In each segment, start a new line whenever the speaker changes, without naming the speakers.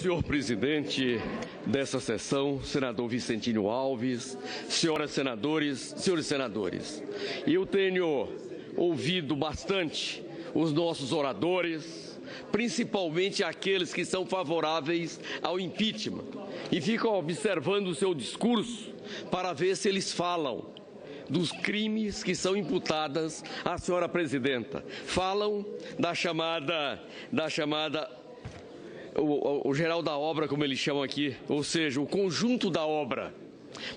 senhor presidente dessa sessão, senador Vicentinho Alves, senhoras senadores, senhores senadores. Eu tenho ouvido bastante os nossos oradores, principalmente aqueles que são favoráveis ao impeachment, e fico observando o seu discurso para ver se eles falam dos crimes que são imputadas à senhora presidenta. Falam da chamada o geral da obra, como eles chamam aqui, ou seja, o conjunto da obra.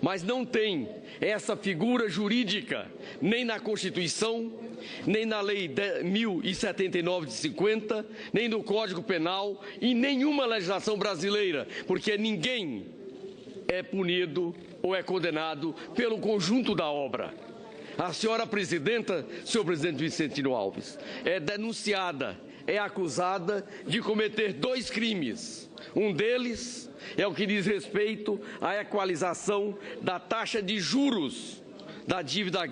Mas não tem essa figura jurídica nem na Constituição, nem na Lei 1079 de 50, nem no Código Penal e nenhuma legislação brasileira, porque ninguém é punido ou é condenado pelo conjunto da obra. A senhora presidenta, senhor presidente Vicentinho Alves, é denunciada, é acusada de cometer 2 crimes. Um deles é o que diz respeito à equalização da taxa de juros da dívida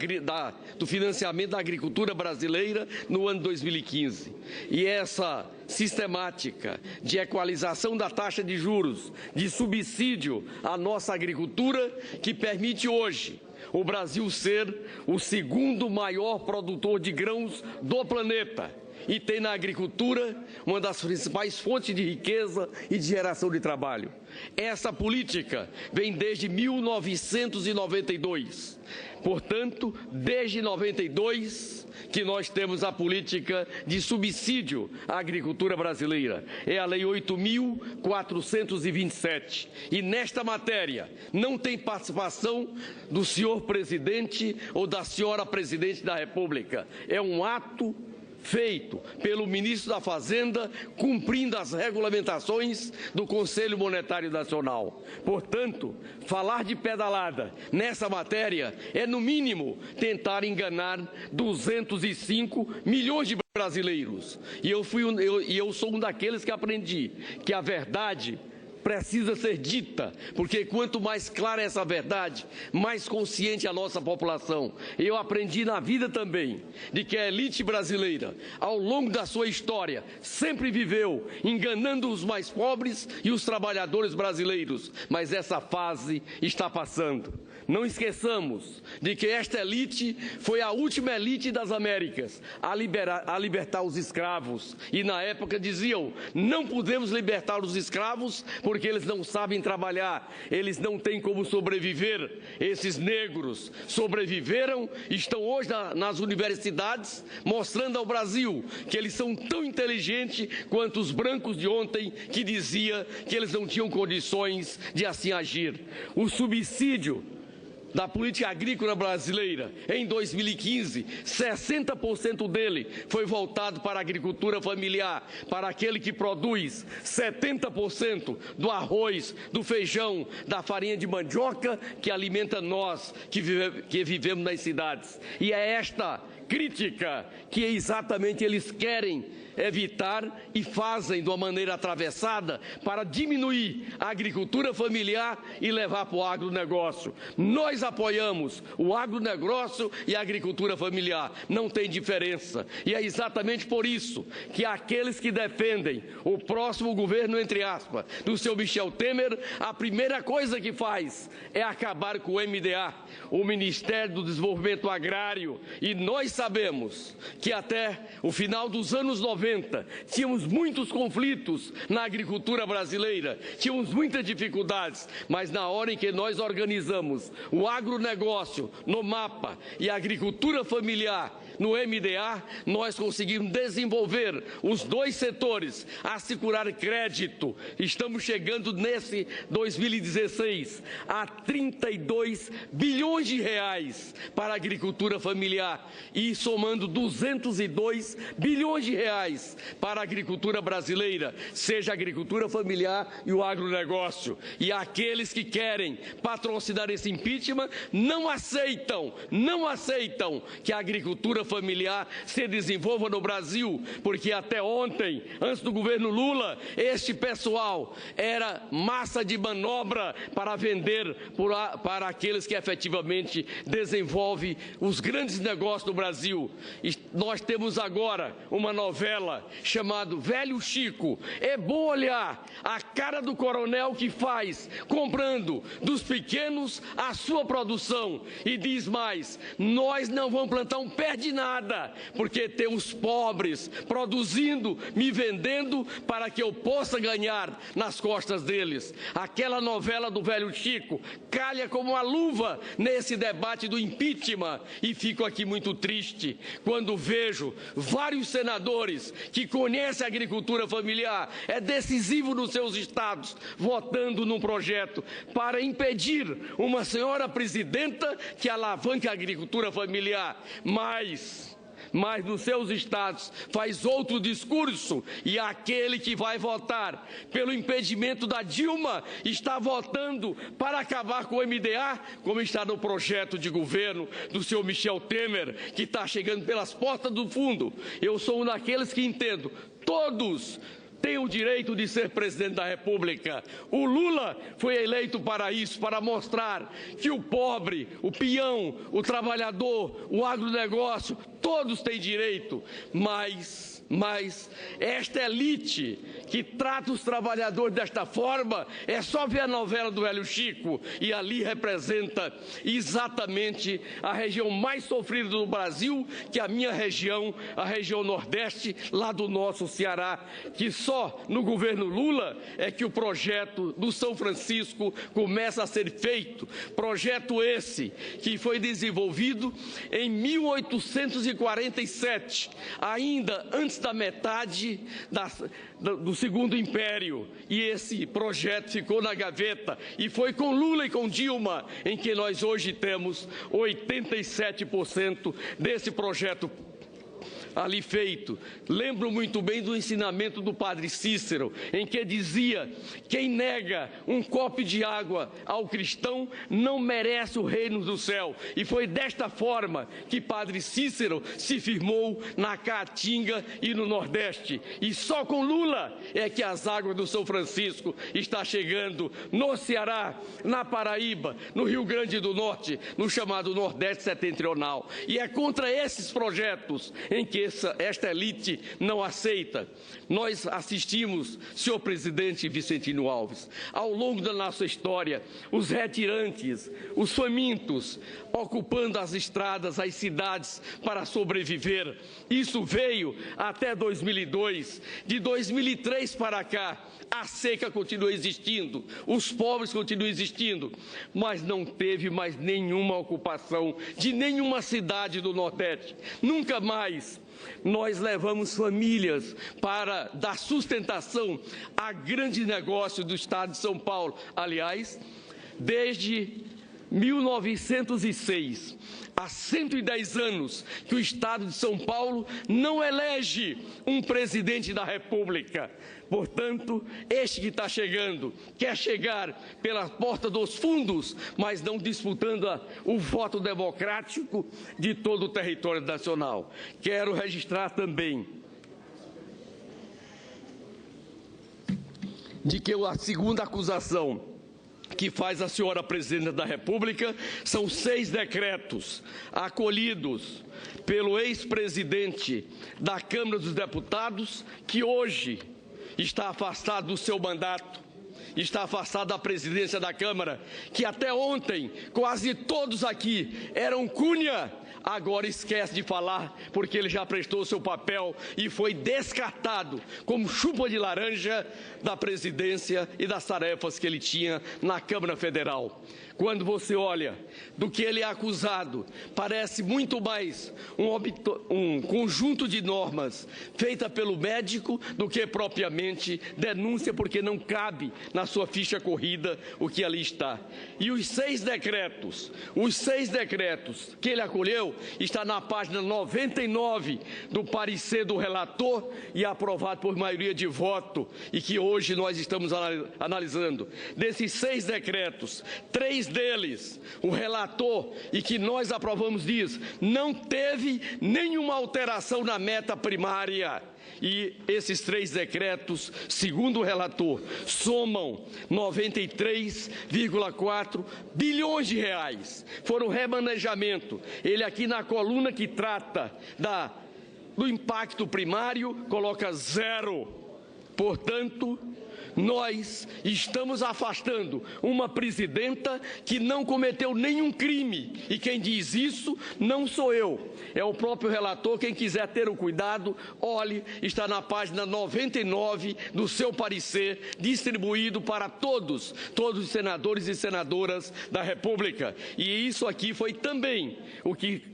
do financiamento da agricultura brasileira no ano 2015. E essa sistemática de equalização da taxa de juros, de subsídio à nossa agricultura, que permite hoje o Brasil ser o segundo maior produtor de grãos do planeta. E tem na agricultura uma das principais fontes de riqueza e de geração de trabalho. Essa política vem desde 1992. Portanto, desde 92 que nós temos a política de subsídio à agricultura brasileira. É a Lei 8.427. E nesta matéria não tem participação do senhor presidente ou da senhora presidente da República. É um ato feito pelo ministro da Fazenda, cumprindo as regulamentações do Conselho Monetário Nacional. Portanto, falar de pedalada nessa matéria é, no mínimo, tentar enganar 205 milhões de brasileiros. E eu sou um daqueles que aprendi que a verdade precisa ser dita, porque quanto mais clara é essa verdade, mais consciente a nossa população. Eu aprendi na vida também de que a elite brasileira, ao longo da sua história, sempre viveu enganando os mais pobres e os trabalhadores brasileiros, mas essa fase está passando. Não esqueçamos de que esta elite foi a última elite das Américas a libertar os escravos. E na época diziam, não podemos libertar os escravos porque eles não sabem trabalhar, eles não têm como sobreviver. Esses negros sobreviveram, estão hoje nas universidades, mostrando ao Brasil que eles são tão inteligentes quanto os brancos de ontem, que dizia que eles não tinham condições de assim agir. O subsídio da política agrícola brasileira, em 2015, 60% dele foi voltado para a agricultura familiar, para aquele que produz 70% do arroz, do feijão, da farinha de mandioca, que alimenta nós que vivemos nas cidades. E é esta crítica que exatamente eles querem evitar e fazem de uma maneira atravessada para diminuir a agricultura familiar e levar para o agronegócio. Nós apoiamos o agronegócio e a agricultura familiar, não tem diferença. E é exatamente por isso que aqueles que defendem o próximo governo, entre aspas, do seu Michel Temer, a primeira coisa que faz é acabar com o MDA, o Ministério do Desenvolvimento Agrário. E nós sabemos que até o final dos anos 90, tínhamos muitos conflitos na agricultura brasileira, tínhamos muitas dificuldades, mas na hora em que nós organizamos o agronegócio no MAPA e a agricultura familiar no MDA, nós conseguimos desenvolver os 2 setores, assegurar crédito. Estamos chegando nesse 2016 a 32 bilhões de reais para a agricultura familiar e somando 202 bilhões de reais para a agricultura brasileira, seja a agricultura familiar e o agronegócio. E aqueles que querem patrocinar esse impeachment não aceitam que a agricultura familiar se desenvolva no Brasil, porque até ontem, antes do governo Lula, este pessoal era massa de manobra para vender para aqueles que efetivamente desenvolvem os grandes negócios do Brasil. Brasil. Nós temos agora uma novela chamada Velho Chico. É bom olhar a cara do coronel que faz, comprando dos pequenos a sua produção. E diz mais, nós não vamos plantar um pé de nada, porque tem os pobres produzindo, me vendendo, para que eu possa ganhar nas costas deles. Aquela novela do Velho Chico calha como uma luva nesse debate do impeachment, e fico aqui muito triste quando vejo vários senadores que conhecem a agricultura familiar, é decisivo nos seus estados, votando num projeto para impedir uma senhora presidenta que alavanque a agricultura familiar, mas nos seus estados faz outro discurso, e aquele que vai votar pelo impedimento da Dilma está votando para acabar com o MDA, como está no projeto de governo do senhor Michel Temer, que está chegando pelas portas do fundo. Eu sou um daqueles que entendo, todos tem o direito de ser presidente da República. O Lula foi eleito para isso, para mostrar que o pobre, o peão, o trabalhador, o agronegócio, todos têm direito, mas esta elite que trata os trabalhadores desta forma, é só ver a novela do Velho Chico, e ali representa exatamente a região mais sofrida do Brasil, que é a minha região, a região Nordeste, lá do nosso Ceará, que só no governo Lula é que o projeto do São Francisco começa a ser feito. Projeto esse que foi desenvolvido em 1847, ainda antes da metade do Segundo Império, e esse projeto ficou na gaveta, e foi com Lula e com Dilma em que nós hoje temos 87% desse projeto ali feito. Lembro muito bem do ensinamento do padre Cícero, em que dizia: quem nega um copo de água ao cristão não merece o reino do céu. E foi desta forma que padre Cícero se firmou na Caatinga e no Nordeste. E só com Lula é que as águas do São Francisco está chegando no Ceará, na Paraíba, no Rio Grande do Norte, no chamado Nordeste Setentrional. E é contra esses projetos em que esta elite não aceita. Nós assistimos, senhor presidente Vicentino Alves, ao longo da nossa história, os retirantes, os famintos, ocupando as estradas, as cidades para sobreviver. Isso veio até 2002. De 2003 para cá, a seca continua existindo, os pobres continuam existindo, mas não teve mais nenhuma ocupação de nenhuma cidade do Nordeste. Nunca mais nós levamos famílias para dar sustentação a grande negócio do estado de São Paulo. Aliás, desde 1906, há 110 anos que o estado de São Paulo não elege um presidente da República. Portanto, este que está chegando, quer chegar pela porta dos fundos, mas não disputando o voto democrático de todo o território nacional. Quero registrar também de que a segunda acusação que faz a senhora presidenta da República são 6 decretos acolhidos pelo ex-presidente da Câmara dos Deputados, que hoje está afastado do seu mandato, está afastado da presidência da Câmara, que até ontem quase todos aqui eram Cunha, agora esquece de falar porque ele já prestou seu papel e foi descartado como chupa de laranja da presidência e das tarefas que ele tinha na Câmara Federal. Quando você olha do que ele é acusado, parece muito mais um conjunto de normas feita pelo médico do que propriamente denúncia, porque não cabe na sua ficha corrida o que ali está. E os 6 decretos que ele acolheu está na página 99 do parecer do relator e aprovado por maioria de voto, e que hoje nós estamos analisando. Desses 6 decretos, 3 deles, o relator, e que nós aprovamos, diz, não teve nenhuma alteração na meta primária. E esses 3 decretos, segundo o relator, somam 93,4 bilhões de reais. Foram remanejamento. Ele aqui na coluna que trata do impacto primário coloca 0. Portanto, nós estamos afastando uma presidenta que não cometeu nenhum crime. E quem diz isso não sou eu, é o próprio relator. Quem quiser ter o cuidado, olhe, está na página 99 do seu parecer, distribuído para todos os senadores e senadoras da República. E isso aqui foi também o que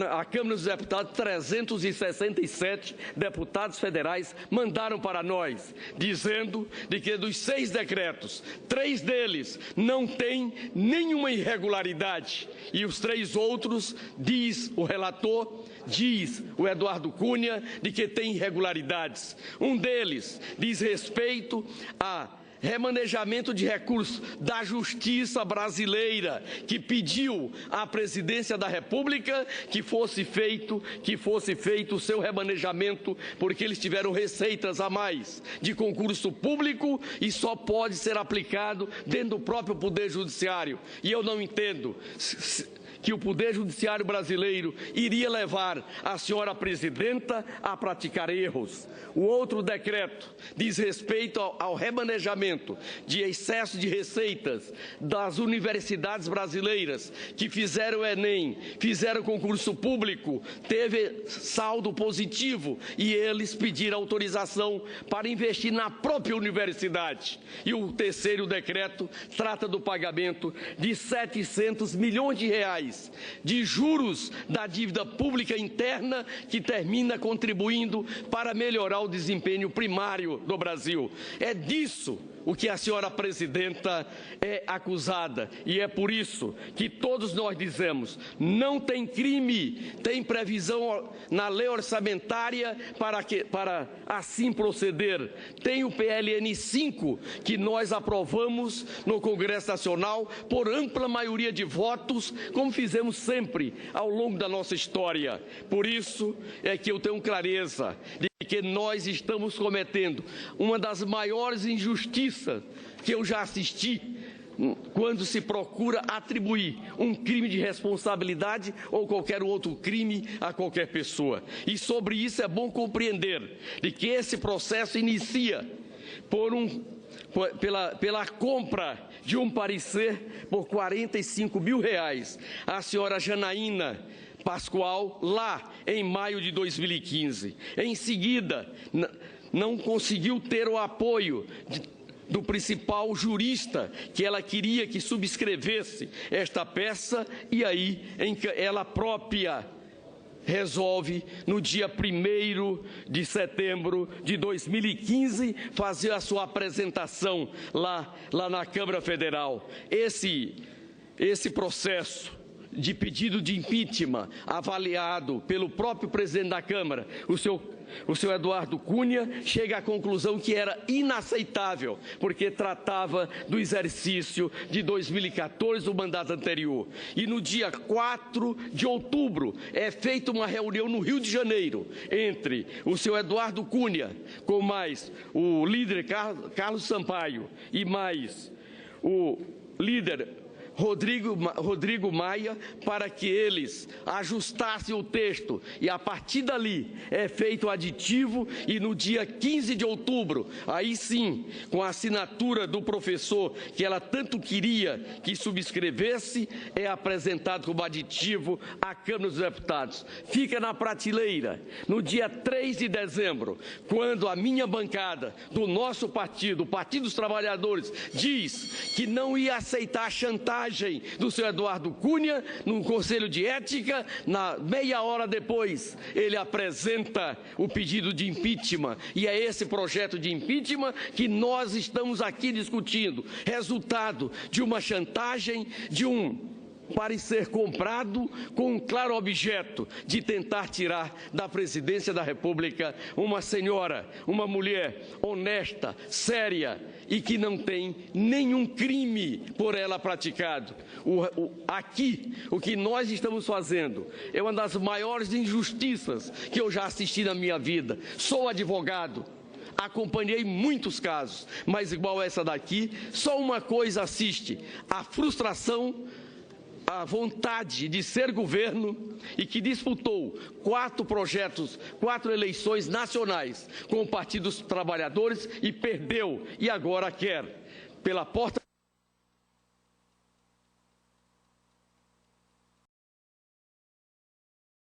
a Câmara dos Deputados, 367 deputados federais mandaram para nós, dizendo de que dos 6 decretos, 3 deles não têm nenhuma irregularidade. E os 3 outros, diz o relator, diz o Eduardo Cunha, de que tem irregularidades. Um deles diz respeito a remanejamento de recursos da Justiça brasileira, que pediu à Presidência da República que fosse feito o seu remanejamento, porque eles tiveram receitas a mais de concurso público e só pode ser aplicado dentro do próprio Poder Judiciário. E eu não entendo que o Poder Judiciário brasileiro iria levar a senhora presidenta a praticar erros. O outro decreto diz respeito ao remanejamento de excesso de receitas das universidades brasileiras que fizeram o Enem, fizeram concurso público, teve saldo positivo e eles pediram autorização para investir na própria universidade. E o terceiro decreto trata do pagamento de 700 milhões de reais de juros da dívida pública interna, que termina contribuindo para melhorar o desempenho primário do Brasil. É disso o que a senhora presidenta é acusada. E é por isso que todos nós dizemos, não tem crime, tem previsão na lei orçamentária para assim proceder. Tem o PLN 5, que nós aprovamos no Congresso Nacional por ampla maioria de votos, como fizemos sempre ao longo da nossa história. Por isso é que eu tenho clareza de que nós estamos cometendo uma das maiores injustiças que eu já assisti, quando se procura atribuir um crime de responsabilidade ou qualquer outro crime a qualquer pessoa. E sobre isso é bom compreender de que esse processo inicia pela compra de um parecer por R$45 mil. A senhora Janaína Pascoal, lá em maio de 2015. Em seguida, não conseguiu ter o apoio do principal jurista que ela queria que subscrevesse esta peça, e aí ela própria resolve, no dia 1º de setembro de 2015, fazer a sua apresentação lá na Câmara Federal. Esse processo de pedido de impeachment, avaliado pelo próprio presidente da Câmara, o senhor Eduardo Cunha, chega à conclusão que era inaceitável, porque tratava do exercício de 2014, do mandato anterior. E no dia 4 de outubro é feita uma reunião no Rio de Janeiro, entre o senhor Eduardo Cunha, com mais o líder Carlos Sampaio e mais o líder Rodrigo Maia, para que eles ajustassem o texto, e a partir dali é feito o aditivo, e no dia 15 de outubro, aí sim, com a assinatura do professor que ela tanto queria que subscrevesse, é apresentado como aditivo à Câmara dos Deputados. Fica na prateleira. No dia 3 de dezembro, quando a minha bancada do nosso partido, o Partido dos Trabalhadores, diz que não ia aceitar a chantagem do senhor Eduardo Cunha no Conselho de Ética, meia hora depois ele apresenta o pedido de impeachment, e é esse projeto de impeachment que nós estamos aqui discutindo, resultado de uma chantagem, de um para ser comprado com um claro objeto de tentar tirar da presidência da República uma senhora, uma mulher honesta, séria e que não tem nenhum crime por ela praticado. Aqui, o que nós estamos fazendo é uma das maiores injustiças que eu já assisti na minha vida. Sou advogado, acompanhei muitos casos, mas igual essa daqui, só uma coisa assiste: a frustração, a vontade de ser governo e que disputou 4 projetos, 4 eleições nacionais com o Partido dos Trabalhadores e perdeu, e agora quer, pela porta